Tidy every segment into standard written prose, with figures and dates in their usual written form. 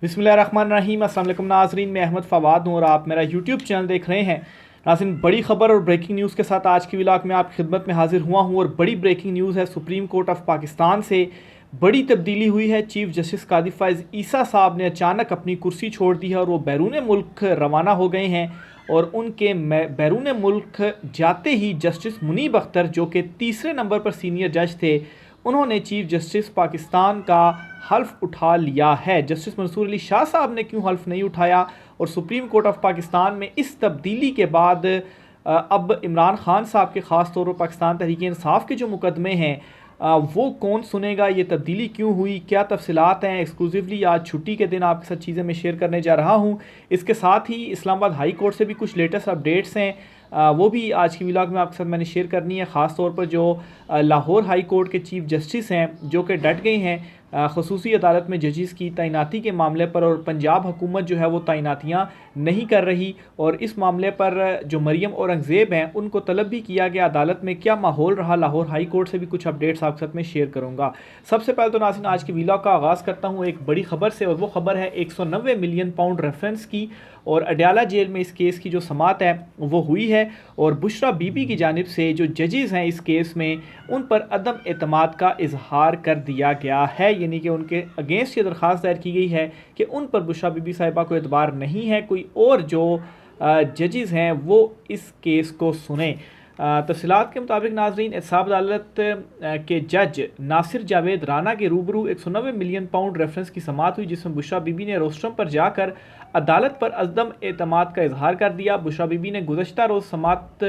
बिस्मिल्लाहिर्रहमानिर्रहीम। अस्सलाम वालेकुम नाज़रीन, मैं अहमद फ़वाद हूँ और आप मेरा यूट्यूब चैनल देख रहे हैं। नाज़रीन, बड़ी खबर और ब्रेकिंग न्यूज़ के साथ आज की व्लॉग में आपकी खिदमत में हाजिर हुआ हूँ। और बड़ी ब्रेकिंग न्यूज़ है, सुप्रीम कोर्ट ऑफ पाकिस्तान से बड़ी तब्दीली हुई है। चीफ जस्टिस कादी फ़ाइज़ ईसा साहब ने अचानक अपनी कुर्सी छोड़ दी है और वो बैरून मुल्क रवाना हो गए हैं। और उनके बैरून मुल्क जाते ही जस्टिस मुनीब अख्तर, जो कि तीसरे नंबर पर सीनियर जज थे, उन्होंने चीफ जस्टिस पाकिस्तान का हल्फ उठा लिया है। जस्टिस मंसूर अली शाह साहब ने क्यों हल्फ नहीं उठाया और सुप्रीम कोर्ट ऑफ पाकिस्तान में इस तब्दीली के बाद अब इमरान खान साहब के ख़ास तौर पर पाकिस्तान तहरीक इंसाफ के जो मुकदमे हैं वो कौन सुनेगा, ये तब्दीली क्यों हुई, क्या तफसीलात हैं, एक्सक्लूसिवली आज छुट्टी के दिन आपके साथ चीज़ें मैं शेयर करने जा रहा हूँ। इसके साथ ही इस्लामाबाद हाई कोर्ट से भी कुछ लेटेस्ट अपडेट्स हैं, वो भी आज की व्लॉग में आपके साथ मैंने शेयर करनी है। ख़ास तौर पर जो लाहौर हाई कोर्ट के चीफ जस्टिस हैं, जो कि डट गए हैं खसूसी अदालत में जजेस की तैनाती के मामले पर, और पंजाब हुकूमत जो है वो तैनातियाँ नहीं कर रही। और इस मामले पर जो मरियम औरंगज़ेब हैं उनको तलब भी किया गया अदालत में। क्या माहौल रहा, लाहौर हाई कोर्ट से भी कुछ अपडेट्स आपके साथ में शेयर करूँगा। सबसे पहले तो नाज़रीन, आज की व्लॉग का आगाज़ करता हूँ एक बड़ी खबर से, और वो खबर है 190 मिलियन पाउंड रेफरेंस की। और अडयाला जेल में इस केस की जो समात है वो हुई है, और बुशरा बीबी की जानिब से जो जजेस हैं इस केस में, उन पर अदम एतमाद का इजहार कर दिया गया है। यानी कि उनके अगेंस्ट ये दरख्वास्त दायर की गई है कि उन पर बुशरा बीबी साहिबा को एतबार नहीं है, कोई और जो जजेस हैं वो इस केस को सुने। तफसीलात के मुताबिक नाजरीन, एहतसाब अदालत के जज नासिर जावेद राना के रूबरू 190 मिलियन पाउंड रेफरेंस की समात हुई, जिसमें बुशरा बीबी ने रोस्ट्रम पर जाकर अदालत पर अदम एतमाद का इजहार कर दिया। बुशरा बीबी ने गुज़श्ता रोज़ समात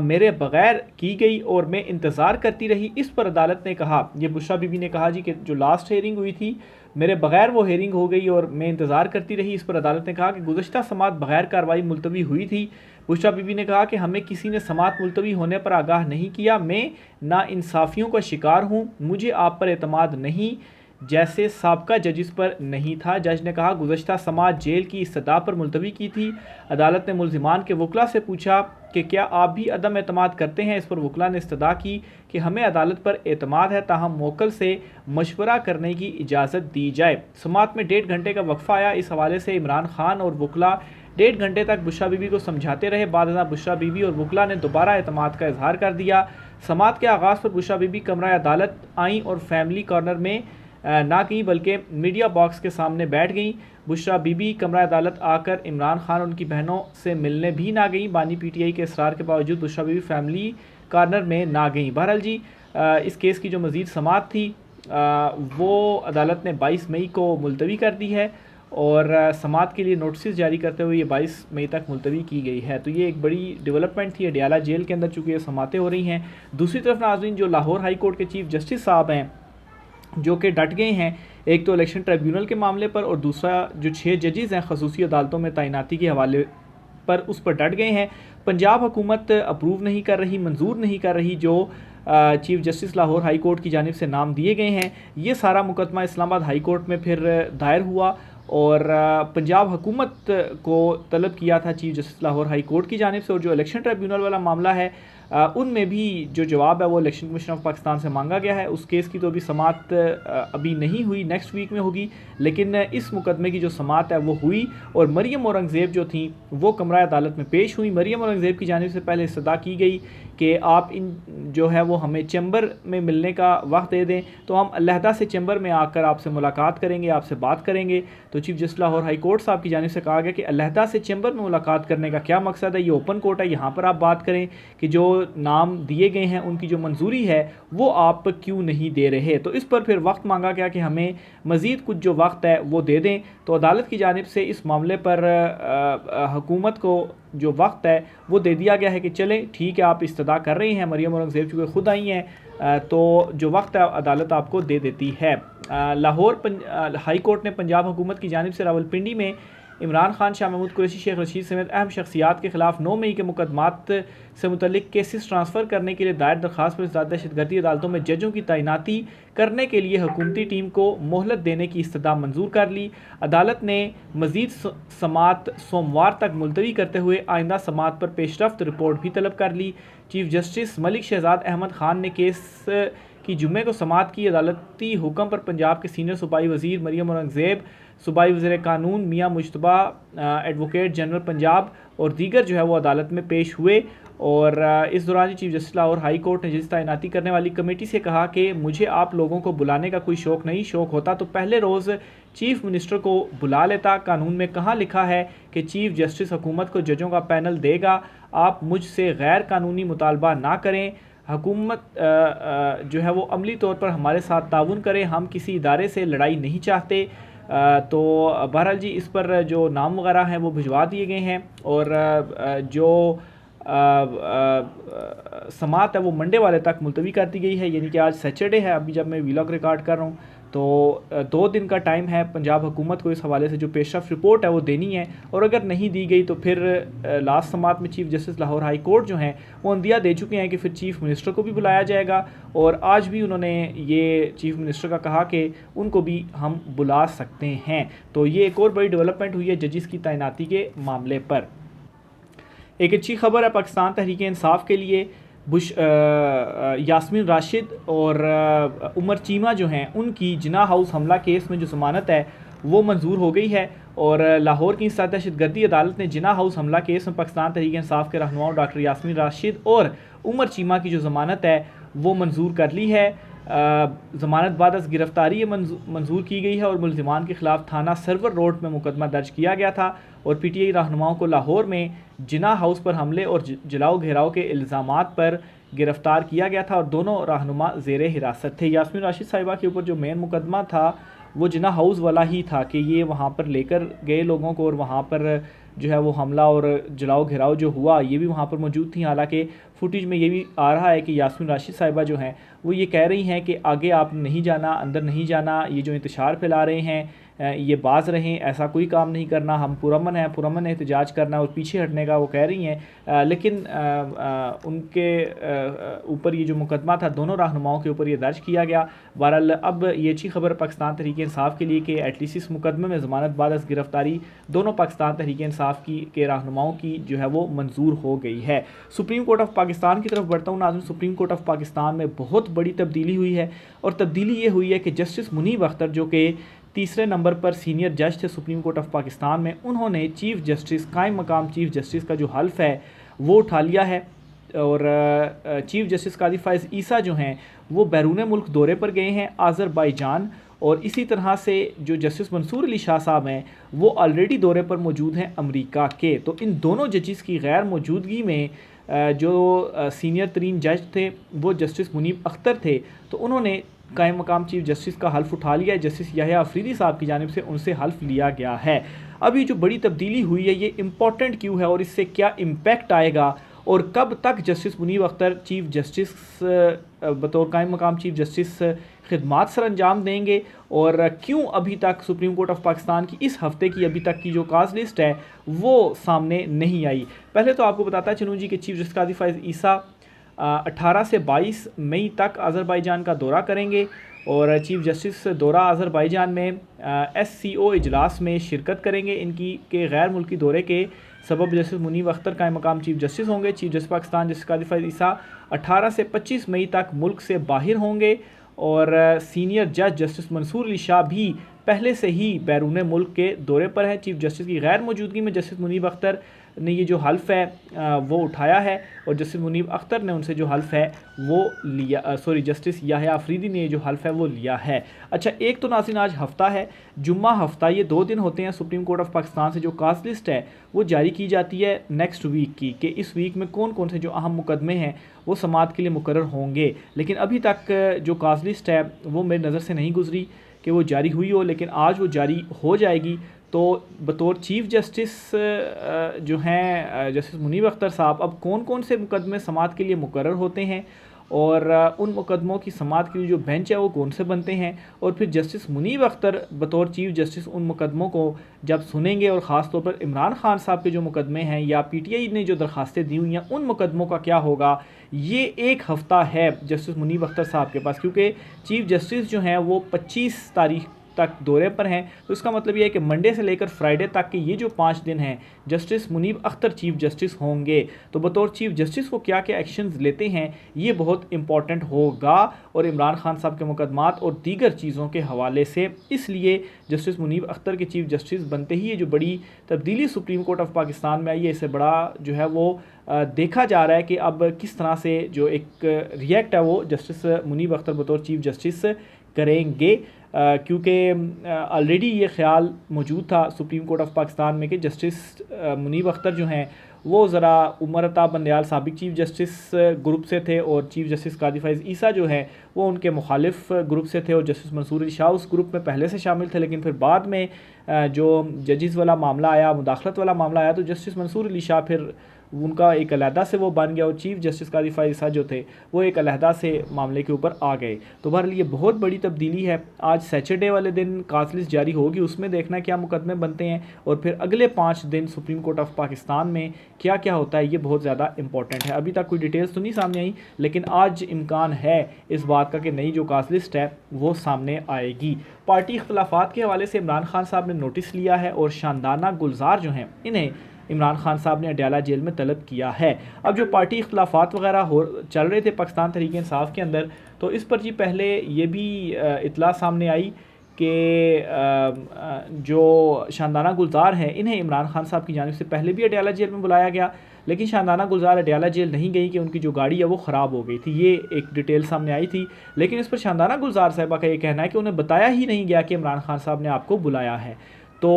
मेरे बग़ैर की गई और मैं इंतज़ार करती रही, इस पर अदालत ने कहा, ये बुशरा बीबी ने कहा जी कि जो लास्ट हेयरिंग हुई थी मेरे बग़ैर वो हेयरिंग हो गई और मैं इंतज़ार करती रही। इस पर अदालत ने कहा कि गुज़श्ता समात बग़ैर कार्रवाई मुलतवी हुई थी। बुशरा बीबी ने कहा कि हमें किसी ने समात मुलतवी होने पर आगाह नहीं किया, मैं नाइंसाफ़ियों का शिकार हूँ, मुझे आप पर एतमाद नहीं जैसे साबका जजिस पर नहीं था। जज ने कहा गुज़श्ता समात जेल की इस्तदा पर मुलतवी की थी। अदालत ने मुल्ज़िमान के वकला से पूछा कि क्या आप भी अदम एतमाद करते हैं। इस पर वकला ने इस्तदा की कि हमें अदालत पर एतमाद है, ताहम मोकल से मशवरा करने की इजाज़त दी जाए। समात में 1.5 घंटे का वक्फ़ा आया। इस हवाले से इमरान खान और वकला 1.5 घंटे तक बुशरा बीबी को समझाते रहे। बाद बुशरा बीबी और वकला ने दोबारा एतमाद का इजहार कर दिया। समात के आगाज़ पर बुशरा बीबी कमरा अदालत आई और फैमिली कॉर्नर में ना गई बल्कि मीडिया बॉक्स के सामने बैठ गई। बुशरा बीबी कमरा अदालत आकर इमरान खान और उनकी बहनों से मिलने भी ना गई। बानी पीटीआई के इसरार के बावजूद बुशरा बीबी फैमिली कॉर्नर में ना गई। बहरहाल जी, इस केस की जो मज़ीद समात थी वो अदालत ने 22 मई को मुलतवी कर दी है, और समात के लिए नोटिस जारी करते हुए ये 22 मई तक मुलतवी की गई है। तो ये एक बड़ी डेवलपमेंट थी अडयाला जेल के अंदर, चूँकि ये समातें हो रही हैं। दूसरी तरफ नाज़रीन, जो लाहौर हाई कोर्ट के चीफ जस्टिस साहब हैं जो कि डट गए हैं, एक तो इलेक्शन ट्रिब्यूनल के मामले पर, और दूसरा जो 6 जजेस हैं खसूसी अदालतों में तैनाती के हवाले पर, उस पर डट गए हैं। पंजाब हुकूमत अप्रूव नहीं कर रही, मंजूर नहीं कर रही जो chief justice Lahore high court की जानिब से नाम दिए गए हैं। ये सारा मुकदमा इस्लामाबाद हाई कोर्ट में फिर दायर हुआ, और पंजाब हुकूमत को तलब किया था chief justice Lahore high court की जानिब से। और जो इलेक्शन ट्रिब्यूनल वाला मामला है उनमें भी जो जवाब है वो इलेक्शन कमीशन ऑफ पाकिस्तान से मांगा गया है। उस केस की तो अभी समात अभी नहीं हुई, नेक्स्ट वीक में होगी, लेकिन इस मुकदमे की जो समात है वो हुई। और मरियम औरंगज़ेब जो थी वो कमरा अदालत में पेश हुई। मरियम औरंगज़ेब की जानिब से पहले इस्तदा की गई कि आप इन जो है वो हमें चैम्बर में मिलने का वक्त दे दें, तो हम अलहदा से चैम्बर में आकर आपसे मुलाकात करेंगे, आपसे बात करेंगे। तो chief justice Lahore high court साहब की जानिब से कहा गया कि अलहदा से चैम्बर में मुलाकात करने का क्या मकसद है, ये ओपन कोर्ट है, यहाँ पर आप बात करें कि जो नाम दिए गए हैं उनकी जो मंजूरी है वो आप क्यों नहीं दे रहे। तो इस पर फिर वक्त मांगा गया कि हमें मज़ीद कुछ जो वक्त है वो दे दें। तो अदालत की जानिब से इस मामले पर हुकूमत को जो वक्त है वो दे दिया गया है कि चलें ठीक है, आप इस्तदा कर रही हैं, मरियम औरंगज़ेब चूँकि ख़ुद आई हैं, तो जो वक्त है अदालत आपको दे देती है। लाहौर हाई कोर्ट ने पंजाब हुकूमत की जानिब से रावलपिंडी में इमरान खान, शाह महमूद कुरैशी, शेख रशीद समेत अहम शख्सियात के खिलाफ 9 मई के मुकदमात से मुतल्लिक केसेस ट्रांसफ़र करने के लिए दायर दरख्वास्त पर दहशतगर्दी अदालतों में जजों की तैनाती करने के लिए हुकूमती टीम को मोहलत देने की इस्तदा मंजूर कर ली। अदालत ने मज़ीद समात सोमवार तक मुलतवी करते हुए आइंदा समात पर पेशरफ्त रिपोर्ट भी तलब कर ली। चीफ जस्टिस मलिक शहजाद अहमद ख़ान ने केस की जुम्मे को समात की। अदालती हुक्म पर पंजाब के सीनियर सूबाई वज़ीर मरियम औरंगज़ेब सूबाई वज़ीर कानून मियां मुश्तबा, एडवोकेट जनरल पंजाब और दीगर जो है वो अदालत में पेश हुए। और इस दौरान chief justice Lahore high court ने जिस तैनाती करने वाली कमेटी से कहा कि मुझे आप लोगों को बुलाने का कोई शौक़ नहीं, शौक़ होता तो पहले रोज़ चीफ मिनिस्टर को बुला लेता। कानून में कहाँ लिखा है कि चीफ जस्टिस हुकूमत को जजों का पैनल देगा? आप मुझसे गैर कानूनी मुतालबा ना करें। हुकूमत जो है वो अमली तौर पर हमारे साथ ताउन करे, हम किसी इदारे से लड़ाई नहीं चाहते। तो बहरहाल जी इस पर जो नाम वगैरह हैं वो भिजवा दिए गए हैं और जो समात है वो मंडे वाले तक मुलतवी कर दी गई है, यानी कि आज सैटरडे है अभी जब मैं व्लॉग रिकॉर्ड कर रहा हूँ। तो 2 दिन का टाइम है पंजाब हुकूमत को इस हवाले से जो पेशरफ रिपोर्ट है वो देनी है, और अगर नहीं दी गई तो फिर लास्ट समात में chief justice Lahore high court जो हैं वो अंदिया दे चुके हैं कि फिर चीफ मिनिस्टर को भी बुलाया जाएगा। और आज भी उन्होंने ये चीफ मिनिस्टर का कहा कि उनको भी हम बुला सकते हैं। तो ये एक और बड़ी डेवलपमेंट हुई है जजिस की तैनाती के मामले पर। एक अच्छी खबर है पाकिस्तान तहरीक इंसाफ के लिए, यास्मीन राशिद और उमर चीमा जो हैं उनकी जिना हाउस हमला केस में जो ज़मानत है वो मंजूर हो गई है। और लाहौर की सतह दहशतगर्दी अदालत ने जिना हाउस हमला केस में पाकिस्तान तहरीक इंसाफ के रहनुमाओं डॉक्टर यास्मीन राशिद और उमर चीमा की जो ज़मानत है वो मंजूर कर ली है। ज़मानत बाद अज़ गिरफ्तारी मंजूर की गई है और मुलज़िमान के ख़िलाफ़ थाना सरवर रोड में मुकदमा दर्ज किया गया था। और PTI रहनुमाओं को लाहौर में जिना हाउस पर हमले और जलाओ घेराव के इल्ज़ामात पर गिरफ़्तार किया गया था और दोनों रहनुमा ज़ेरे हिरासत थे। यास्मीन राशिद साहिबा के ऊपर जो मेन मुकदमा था वो जिना हाउस वाला ही था कि ये वहाँ पर लेकर गए लोगों को और वहाँ पर जो है वो हमला और जलाओ घेराव जो हुआ ये भी वहाँ पर मौजूद थी। हालांकि फुटेज में ये भी आ रहा है कि यास्मीन राशिद साहिबा जो हैं वो ये कह रही हैं कि आगे आप नहीं जाना, अंदर नहीं जाना, ये जो इंतशार फैला रहे हैं ये बाज रहें, ऐसा कोई काम नहीं करना, हम पुरअमन है, पुरअमन एहतजाज करना और पीछे हटने का वो कह रही हैं। लेकिन उनके ऊपर ये जो मुकदमा था दोनों रहनुमाओं के ऊपर ये दर्ज किया गया। बहरहाल अब ये अच्छी खबर पाकिस्तान तहरीक इंसाफ के लिए कि एटलीस्ट इस मुकदमे में ज़मानत बाद अज़ गिरफ्तारी दोनों पाकिस्तान तहरीक इंसाफ के रहनुमाओं की जो है वो मंजूर हो गई है। सुप्रीम कोर्ट ऑफ पाकिस्तान की तरफ बढ़ता हूँ नाज़रीन। सुप्रीम कोर्ट ऑफ पाकिस्तान में बहुत बड़ी तब्दीली हुई है और तब्दीली ये हुई है कि जस्टिस मुनीब अख्तर जो कि तीसरे नंबर पर सीनियर जज थे सुप्रीम कोर्ट ऑफ पाकिस्तान में, उन्होंने चीफ जस्टिस कायम मकाम चीफ जस्टिस का जो हल्फ है वो उठा लिया है। और चीफ जस्टिस कादी फ़ाइज़ ईसा जो हैं वो बैरून मुल्क दौरे पर गए हैं आज़रबाईजान। और इसी तरह से जो जस्टिस मंसूर अली शाह साहब हैं वो ऑलरेडी दौरे पर मौजूद हैं अमेरिका के। तो इन दोनों जजिस की गैर मौजूदगी में जो सीनियर तरीन जज थे वो जस्टिस मुनीब अख्तर थे, तो उन्होंने कायम मकाम चीफ जस्टिस का हल्फ उठा लिया है। जस्टिस याहिया अफरीदी साहब की जानिब से उनसे हल्फ लिया गया है। अब ये जो बड़ी तब्दीली हुई है ये इम्पॉर्टेंट क्यों है और इससे क्या इम्पैक्ट आएगा और कब तक justice Munib Akhtar chief justice बतौर कायम मकाम चीफ जस्टिस खिदमात सर अंजाम देंगे और क्यों अभी तक सुप्रीम कोर्ट ऑफ पाकिस्तान की इस हफ्ते की अभी तक की जो काज लिस्ट है वो सामने नहीं आई। पहले तो आपको बताता चलूँ जी कि चीफ जस्टिस कादी फ़ाइज़ ईसा 18 से 22 मई तक आज़रबाईजान का दौरा करेंगे और चीफ जस्टिस दौरा आज़रबाईजान में SCO इजलास में शिरकत करेंगे। इनकी के गैर मुल्की दौरे के सबब जस्टिस मुनीब अख्तर कायम मकाम चीफ जस्टिस होंगे। Chief justice Pakistan justice Qazi Faez ईसा 18 से 25 मई तक मुल्क से बाहर होंगे और सीनियर जज जस्टिस मंसूर अली शाह भी पहले से ही बैरून मुल्क के दौरे पर हैं। चीफ जस्टिस की गैर मौजूदगी में जस्टिस मुनीब अख्तर ने ये जो हल्फ है वो उठाया है और जस्टिस मुनीब अख्तर ने उनसे जो हल्फ है वो लिया, जस्टिस याहिया अफरीदी ने जो हल्फ है वो लिया है। अच्छा, एक तो नाज़रीन आज हफ्ता है, जुम्मा हफ्ता, ये 2 दिन होते हैं सुप्रीम कोर्ट ऑफ पाकिस्तान से जो कास्ट लिस्ट है वो जारी की जाती है नेक्स्ट वीक की, कि इस वीक में कौन कौन से जो अहम मुकदमे हैं वो समात के लिए मुकर्रर होंगे। लेकिन अभी तक जो कास्ट लिस्ट है वो मेरी नज़र से नहीं गुजरी कि वो जारी हुई हो, लेकिन आज वो जारी हो जाएगी। तो बतौर चीफ जस्टिस जो हैं जस्टिस मुनीब अख्तर साहब अब कौन कौन से मुकदमे समात के लिए मुकर्रर होते हैं और उन मुकदमों की समात के लिए जो बेंच है वो कौन से बनते हैं और फिर जस्टिस मुनीब अख्तर बतौर चीफ जस्टिस उन मुकदमों को जब सुनेंगे और ख़ास तौर पर इमरान खान साहब के जो मुकदमे हैं या PTI ने जो दरख्वास्तें दी हुई हैं उन मुकदमों का क्या होगा। ये एक हफ़्ता है जस्टिस मुनीब अख्तर साहब के पास, क्योंकि चीफ जस्टिस जो हैं वो 25 तारीख तक दौरे पर हैं। तो इसका मतलब ये है कि मंडे से लेकर फ्राइडे तक के ये जो 5 दिन हैं justice Munib Akhtar chief justice होंगे। तो बतौर चीफ जस्टिस वो क्या क्या एक्शंस लेते हैं ये बहुत इंपॉर्टेंट होगा और इमरान खान साहब के मुकदमात और दीगर चीज़ों के हवाले से। इसलिए जस्टिस मुनीब अख्तर के चीफ जस्टिस बनते ही ये जो बड़ी तब्दीली सुप्रीम कोर्ट ऑफ पाकिस्तान में आई है, इससे बड़ा जो है वो देखा जा रहा है कि अब किस तरह से जो एक रिएक्ट है वो जस्टिस मुनीब अख्तर बतौर चीफ जस्टिस करेंगे, क्योंकि ऑलरेडी ये ख्याल मौजूद था सुप्रीम कोर्ट ऑफ पाकिस्तान में कि जस्टिस मुनीब अख्तर जो हैं वो ज़रा उमर अता बंदयाल साबिक चीफ जस्टिस ग्रुप से थे और चीफ जस्टिस कादी फैज़ ईसा जो है वो उनके मुखालिफ ग्रुप से थे और जस्टिस मंसूर अली शाह उस ग्रुप में पहले से शामिल थे। लेकिन फिर बाद में जो जजिस वाला मामला आया, मुदाखलत वाला मामला आया, तो जस्टिस मंसूर अली शाह फिर उनका एक अलहदा से वो बन गया और चीफ जस्टिस कादी फैज़ ईसा जो थे वो एक अलहदा से मामले के ऊपर आ गए। तो बहरहाल ये बहुत बड़ी तब्दीली है। आज सैटरडे वाले दिन काज लिस्ट जारी होगी, उसमें देखना क्या मुकदमे बनते हैं और फिर अगले 5 दिन सुप्रीम कोर्ट ऑफ पाकिस्तान में क्या क्या होता है, ये बहुत ज़्यादा इंपॉर्टेंट है। अभी तक कोई डिटेल्स तो नहीं सामने आई, लेकिन आज इम्कान है इस बात का कि नई जो काज लिस्ट है वो सामने आएगी। पार्टी इख्तलाफात के हवाले से इमरान खान साहब ने नोटिस लिया है और शानदाना गुलजार जो हैं इन्हें इमरान खान साहब ने अडयाला जेल में तलब किया है। अब जो पार्टी इख्तलाफात वगैरह हो चल रहे थे पाकिस्तान तहरीक इंसाफ के अंदर, तो इस पर जी पहले ये भी इतला सामने आई कि जो शानदाना गुलजार हैं इन्हें इमरान खान साहब की जानिब से पहले भी अडयाला जेल में बुलाया गया, लेकिन शानदाना गुलजार अडयाला जेल नहीं गई कि उनकी जो गाड़ी है वो ख़राब हो गई थी। ये एक डिटेल सामने आई थी, लेकिन इस पर शानदाना गुलजार साहिबा का ये कहना है कि उन्हें बताया ही नहीं गया कि इमरान खान साहब ने आपको बुलाया है। तो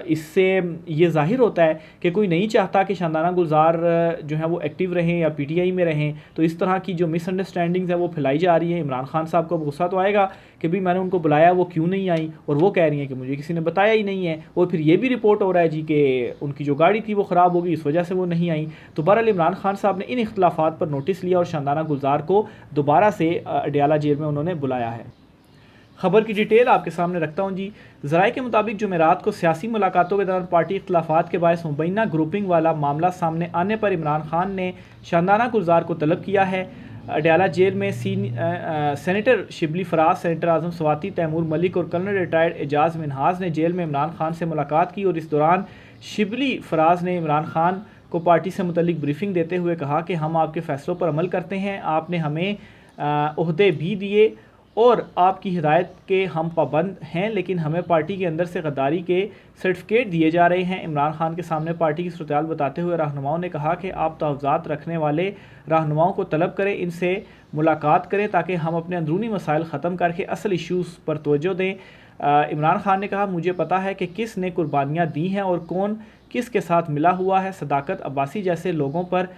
इससे ये ज़ाहिर होता है कि कोई नहीं चाहता कि शानदाना गुलजार जो है वो एक्टिव रहें या पीटीआई में रहें। तो इस तरह की जो मिसअंडरस्टैंडिंग्स है वो फैलाई जा रही है। इमरान खान साहब को गुस्सा तो आएगा कि भाई मैंने उनको बुलाया, वो क्यों नहीं आई, और वो कह रही हैं कि मुझे किसी ने बताया ही नहीं है। और फिर ये भी रिपोर्ट हो रहा है जी कि उनकी जो गाड़ी थी वो ख़राब हो गई, इस वजह से वो नहीं आई। तो बहरहाल इमरान खान साहब ने इन इख्तलाफात पर नोटिस लिया और शानदाना गुलजार को दोबारा से अडयाला जेल में उन्होंने बुलाया है। खबर की डिटेल आपके सामने रखता हूँ जी। ज़राए के मुताबिक जुमेरात को सियासी मुलाकातों के दौरान पार्टी इख्तलाफात के बायस मुबैना ग्रुपिंग वाला मामला सामने आने पर इमरान खान ने शानदाना गुलजार को तलब किया है। अडयाला जेल में सेनेटर शिबली फराज, सेनेटर आज़म स्वाति, तैमूर मलिक और कर्नल रिटायर्ड एजाज मिनहाज ने जेल में इमरान खान से मुलाकात की और इस दौरान शिबली फराज ने इमरान खान को पार्टी से मुतल्लिक ब्रीफिंग देते हुए कहा कि हम आपके फ़ैसलों पर अमल करते हैं, आपने हमें ओहदे भी दिए और आपकी हिदायत के हम पाबंद हैं, लेकिन हमें पार्टी के अंदर से गद्दारी के सर्टिफिकेट दिए जा रहे हैं। इमरान खान के सामने पार्टी की सूरत-ए-हाल बताते हुए रहनुमाओं ने कहा कि आप तहफ़्फ़ुज़ात रखने वाले रहनुमाओं को तलब करें, इनसे मुलाकात करें ताकि हम अपने अंदरूनी मसाइल ख़त्म करके असल इशूज़ पर तवज्जो दें। इमरान खान ने कहा, मुझे पता है कि किस ने कुर्बानियाँ दी हैं और कौन किस के साथ मिला हुआ है। सदाकत अब्बासी जैसे लोगों पर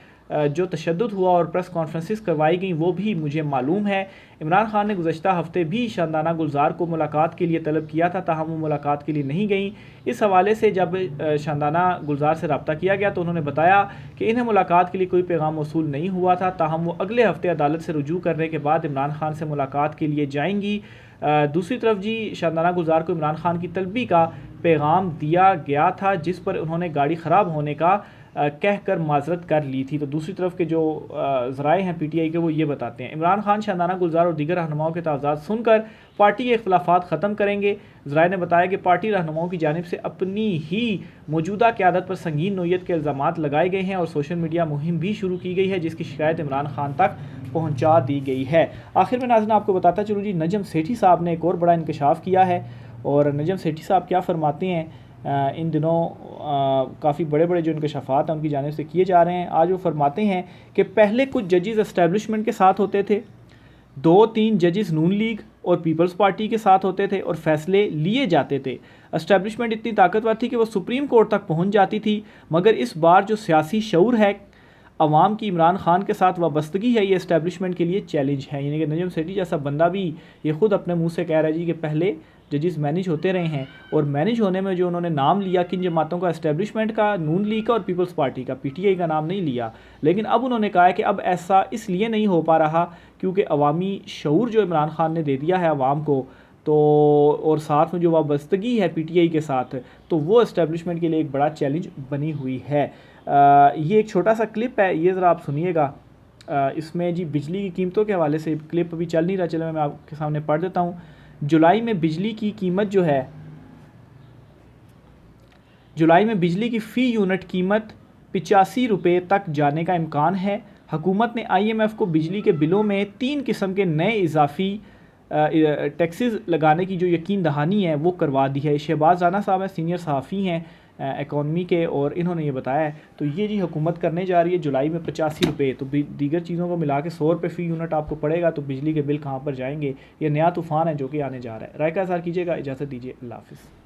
जो तशद्दुद हुआ और प्रेस कॉन्फ्रेंसेस करवाई गई वो भी मुझे मालूम है। इमरान खान ने गुज़श्ता हफ्ते भी शानदाना गुलजार को मुलाकात के लिए तलब किया था, ताहम वो मुलाकात के लिए नहीं गई। इस हवाले से जब शानदाना गुलजार से रब्ता किया गया तो उन्होंने बताया कि इन्हें मुलाकात के लिए कोई पैगाम मौसूल नहीं हुआ था, ताहम वो अगले हफ्ते अदालत से रुजू करने के बाद इमरान खान से मुलाकात के लिए जाएंगी। दूसरी तरफ जी शानदाना गुलजार को इमरान खान की तलबी का पैगाम दिया गया था, जिस पर उन्होंने गाड़ी ख़राब होने का कहकर माजरत कर ली थी। तो दूसरी तरफ के जो ज़राए हैं पीटीआई के वो ये बताते हैं इमरान खान शानदाना गुलजार और दीगर रहनुमाओं के तहफ़्फ़ुज़ात सुनकर पार्टी के इख्तलाफात ख़त्म करेंगे। ज़राए ने बताया कि पार्टी रहनुमाओं की जानिब से अपनी ही मौजूदा क़यादत पर संगीन नोयत के इल्ज़ामात लगाए गए हैं और सोशल मीडिया मुहिम भी शुरू की गई है, जिसकी शिकायत इमरान खान तक पहुँचा दी गई है। आखिर में नाज़रीन आपको बताता चलूँ जी, नजम सेठी साहब ने एक और बड़ा इंकशाफ किया है और नजम सेठी साहब क्या फरमाते हैं, इन दिनों काफ़ी बड़े बड़े जो इंकशाफात हैं उनकी जानिब से किए जा रहे हैं। आज वो फरमाते हैं कि पहले कुछ जजेस एस्टेब्लिशमेंट के साथ होते थे, 2-3 जजेस नून लीग और पीपल्स पार्टी के साथ होते थे और फैसले लिए जाते थे। एस्टेब्लिशमेंट इतनी ताकतवर थी कि वो सुप्रीम कोर्ट तक पहुंच जाती थी, मगर इस बार जो सियासी शऊर है, अवाम की इमरान खान के साथ वाबस्तगी है, ये एस्टेब्लिशमेंट के लिए चैलेंज है। यानी कि नजम सेठी जैसा बंदा भी ये खुद अपने मुंह से कह रहा है जी कि पहले जजेस मैनेज होते रहे हैं और मैनेज होने में जो उन्होंने नाम लिया किन जमातों का, एस्टेब्लिशमेंट का, नून लीग का और पीपल्स पार्टी का, पीटीआई का नाम नहीं लिया। लेकिन अब उन्होंने कहा है कि अब ऐसा इसलिए नहीं हो पा रहा क्योंकि अवामी शऊर जो इमरान खान ने दे दिया है अवाम को, तो और साथ में जो वाबस्तगी है पीटीआई के साथ, तो वो एस्टेब्लिशमेंट के लिए एक बड़ा चैलेंज बनी हुई है। ये एक छोटा सा क्लिप है, ये ज़रा आप सुनिएगा। इसमें जी बिजली की कीमतों के हवाले से क्लिप अभी चल नहीं रहा, चलो मैं आपके सामने पढ़ देता हूँ जुलाई में बिजली की कीमत जो है, जुलाई में बिजली की फ़ी यूनिट कीमत 85 रुपये तक जाने का इम्कान है। हुकूमत ने IMF को बिजली के बिलों में 3 किस्म के नए इजाफी टैक्सेस लगाने की जो यकीन दहानी है वो करवा दी है। शहबाज राना साहब हैं, सीनियर सहाफ़ी हैं इकॉनमी के, और इन्होंने ये बताया है। तो ये जी हुकूमत करने जा रही है जुलाई में 85 रुपये, तो दीगर चीज़ों को मिला के 100 रुपये फ़ी यूनिट आपको पड़ेगा, तो बिजली के बिल कहाँ पर जाएंगे। ये नया तूफ़ान है जो कि आने जा रहा है। राय का इज़हार कीजिएगा, इजाज़त दीजिए, अल्लाह हाफ़िज़।